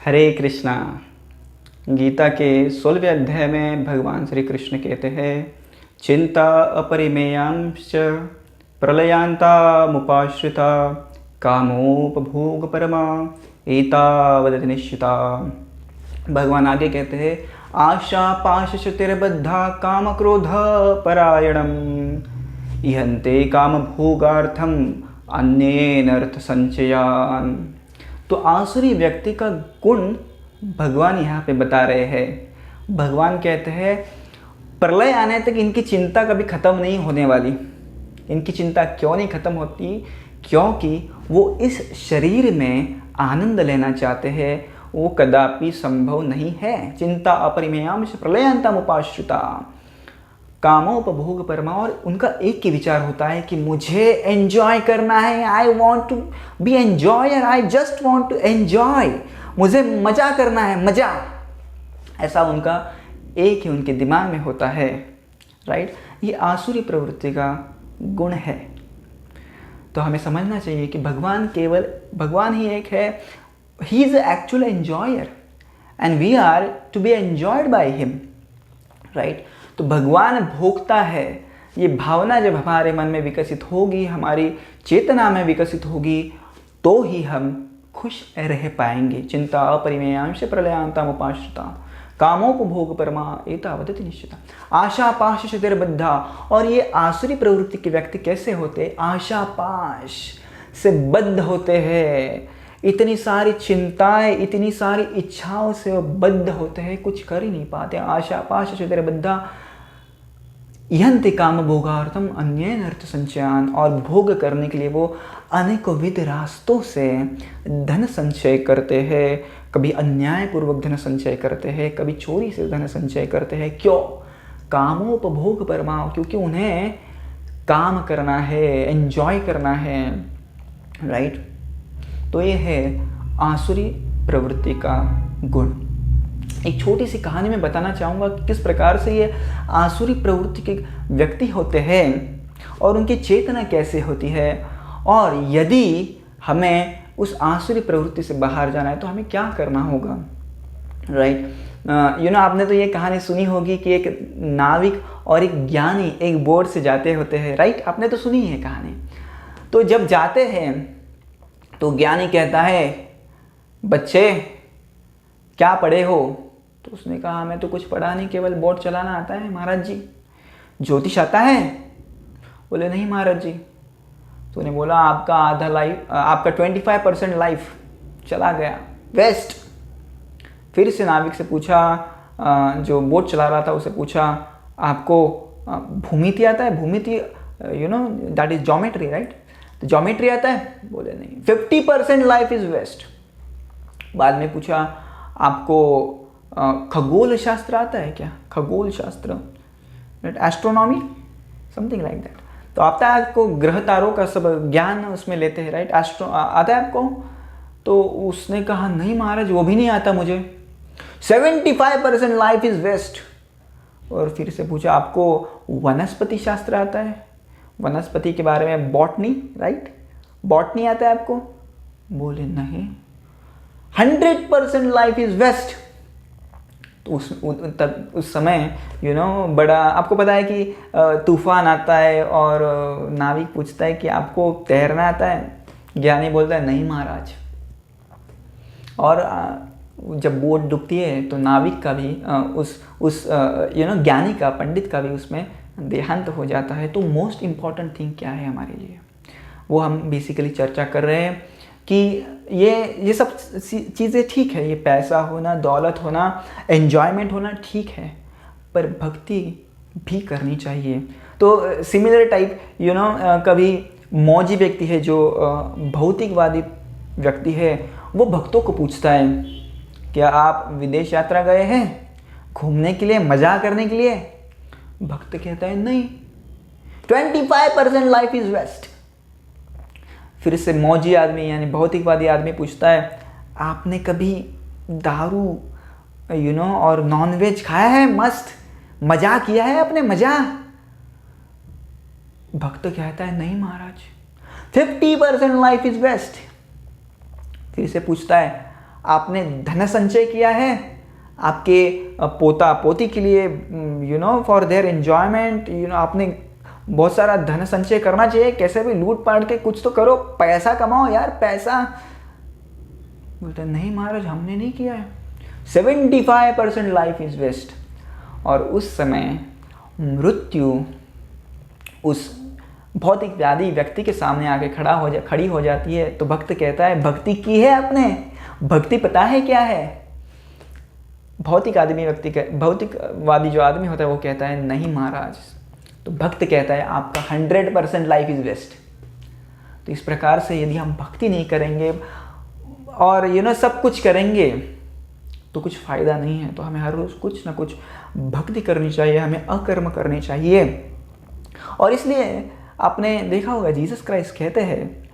हरे कृष्णा। गीता के 16वें अध्याय में भगवान श्री कृष्ण कहते हैं, चिंता अपरिमेयांश प्रलयांतामुपाश्रिता कामोपभोग परमा एतावद निश्चिता। भगवान आगे कहते हैं, आशा पाशशतिर्बद्धा काम क्रोध परायणम इहन्ते काम भोगार्थम अन्येन अर्थ संचयान। तो आसुरी व्यक्ति का गुण भगवान यहाँ पे बता रहे हैं। भगवान कहते हैं प्रलय आने तक इनकी चिंता कभी ख़त्म नहीं होने वाली। इनकी चिंता क्यों नहीं ख़त्म होती? क्योंकि वो इस शरीर में आनंद लेना चाहते हैं, वो कदापि संभव नहीं है। चिंता अपरिमेयांश प्रलयांतम उपाश्रिता कामोपभोग परमा। और उनका एक ही विचार होता है कि मुझे एंजॉय करना है। I want to be enjoyer, I just want to enjoy. मुझे मज़ा करना है, मज़ा। ऐसा उनका एक ही उनके दिमाग में होता है, राइट। ये आसुरी प्रवृत्ति का गुण है। तो हमें समझना चाहिए कि भगवान ही एक है। He is actual enjoyer and we are to be enjoyed by him, right. तो भगवान भोगता है। ये भावना जब हमारे मन में विकसित होगी, हमारी चेतना में विकसित होगी, तो ही हम खुश रह पाएंगे। चिंता अपरिमेयांश प्रलयांतामुपाश्रिता कामोपभोग परमा एतावद निश्चिता। आशा पाश शतिर्बद्धा। और ये आसुरी प्रवृत्ति के व्यक्ति कैसे होते? आशा पाश से बद्ध होते हैं। इतनी सारी चिंताएं, इतनी इच्छाओं इच्छाओं से वो बद्ध होते हैं, कुछ कर ही नहीं पाते। आशा पाश शतिर्बद्धा यंति काम भोगार्थम अन्येन अर्थ संचयान। और भोग करने के लिए वो अनेकों विध रास्तों से धन संचय करते हैं। कभी अन्यायपूर्वक धन संचय करते हैं, कभी चोरी से धन संचय करते हैं। क्यों? कामोपभोग परमा। क्योंकि उन्हें काम करना है, एंजॉय करना है, राइट। तो ये है आसुरी प्रवृत्ति का गुण। एक छोटी सी कहानी में बताना चाहूँगा कि किस प्रकार से ये आसुरी प्रवृत्ति के व्यक्ति होते हैं और उनकी चेतना कैसे होती है, और यदि हमें उस आसुरी प्रवृत्ति से बाहर जाना है तो हमें क्या करना होगा, राइट। आपने तो ये कहानी सुनी होगी कि एक नाविक और एक ज्ञानी एक बोट से जाते होते हैं, राइट। आपने तो सुनी है कहानी। तो जब जाते हैं तो ज्ञानी कहता है, बच्चे क्या पढ़े हो? तो उसने कहा, हमें तो कुछ पढ़ा नहीं, केवल बोट चलाना आता है महाराज जी। ज्योतिष आता है? बोले नहीं महाराज जी। तो उन्हें बोला, आपका आधा लाइफ, आपका 25% लाइफ चला गया, वेस्ट। फिर से नाविक से पूछा, जो बोट चला रहा था उसे पूछा, आपको भूमिति आता है? भूमिति दैट इज ज्योमेट्री, राइट। तो ज्योमेट्री आता है? बोले नहीं। 50% लाइफ इज वेस्ट। बाद में पूछा, आपको खगोल शास्त्र आता है क्या? खगोल शास्त्र, एस्ट्रोनॉमी, समथिंग लाइक दैट। तो आता है आपको, ग्रह तारों का सब ज्ञान उसमें लेते हैं, राइट। एस्ट्रो आता है आपको? तो उसने कहा, नहीं महाराज, वो भी नहीं आता मुझे। 75% लाइफ इज वेस्ट। और फिर से पूछा, आपको वनस्पति शास्त्र आता है? वनस्पति के बारे में, बॉटनी, राइट। बॉटनी आता है आपको? बोले नहीं। 100% लाइफ इज वेस्ट। तो उस समय बड़ा, आपको पता है कि तूफान आता है और नाविक पूछता है कि आपको तैरना आता है? ज्ञानी बोलता है नहीं महाराज। और जब बोट डूबती है तो नाविक का भी उस ज्ञानी का, पंडित का भी उसमें देहांत हो जाता है। तो मोस्ट इम्पॉर्टेंट थिंग क्या है हमारे लिए, वो हम बेसिकली चर्चा कर रहे हैं कि ये सब चीज़ें ठीक है, ये पैसा होना, दौलत होना, एन्जॉयमेंट होना ठीक है, पर भक्ति भी करनी चाहिए। तो सिमिलर टाइप कभी मौजी व्यक्ति है जो भौतिकवादी व्यक्ति है, वो भक्तों को पूछता है, क्या आप विदेश यात्रा गए हैं घूमने के लिए, मज़ा करने के लिए? भक्त कहता है नहीं, 25% लाइफ इज वेस्ट। फिर से मौजी आदमी यानी भौतिकवादी आदमी पूछता है, आपने कभी दारू और नॉनवेज खाया है? मस्त मजा किया है आपने, मजा? भक्त कहता है नहीं महाराज, 50% लाइफ इज वेस्ट। फिर से पूछता है, आपने धन संचय किया है आपके पोता पोती के लिए, फॉर देयर एन्जॉयमेंट, आपने बहुत सारा धन संचय करना चाहिए, कैसे भी लूट पाट के कुछ तो करो, पैसा कमाओ यार, पैसा। बोलते नहीं महाराज हमने नहीं किया है, 75% लाइफ इज वेस्ट। और उस समय मृत्यु उस भौतिक व्याधि व्यक्ति के सामने आके खड़ी हो जाती है। तो भक्त कहता है भक्ति की है आपने, भक्ति पता है क्या है? भौतिकवादी जो आदमी होता है वो कहता है नहीं महाराज। तो भक्त कहता है आपका 100% लाइफ इज वेस्ट। तो इस प्रकार से यदि हम भक्ति नहीं करेंगे और सब कुछ करेंगे तो कुछ फ़ायदा नहीं है। तो हमें हर रोज़ कुछ ना कुछ भक्ति करनी चाहिए, हमें अकर्म करनी चाहिए। और इसलिए आपने देखा होगा जीसस क्राइस्ट कहते हैं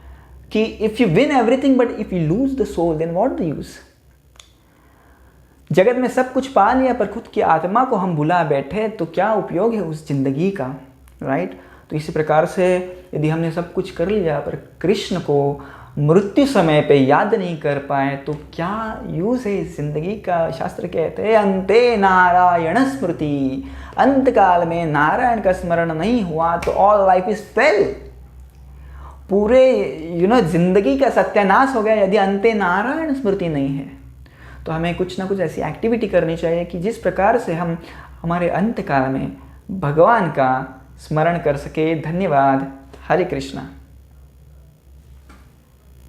कि if you win everything but if you lose the soul then what the use. जगत में सब कुछ पा लिया पर खुद की आत्मा को हम भुला बैठे तो क्या उपयोग है उस जिंदगी का, राइट। तो इसी प्रकार से यदि हमने सब कुछ कर लिया पर कृष्ण को मृत्यु समय पे याद नहीं कर पाए तो क्या यूज़ है इस जिंदगी का। शास्त्र कहते हैं अंते नारायण स्मृति, अंत काल में नारायण का स्मरण नहीं हुआ तो ऑल लाइफ इज फेल। पूरे जिंदगी का सत्यानाश हो गया यदि अंते नारायण स्मृति नहीं है। तो हमें कुछ ना कुछ ऐसी एक्टिविटी करनी चाहिए कि जिस प्रकार से हम हमारे अंत काल में भगवान का स्मरण कर सके। धन्यवाद। हरे कृष्णा।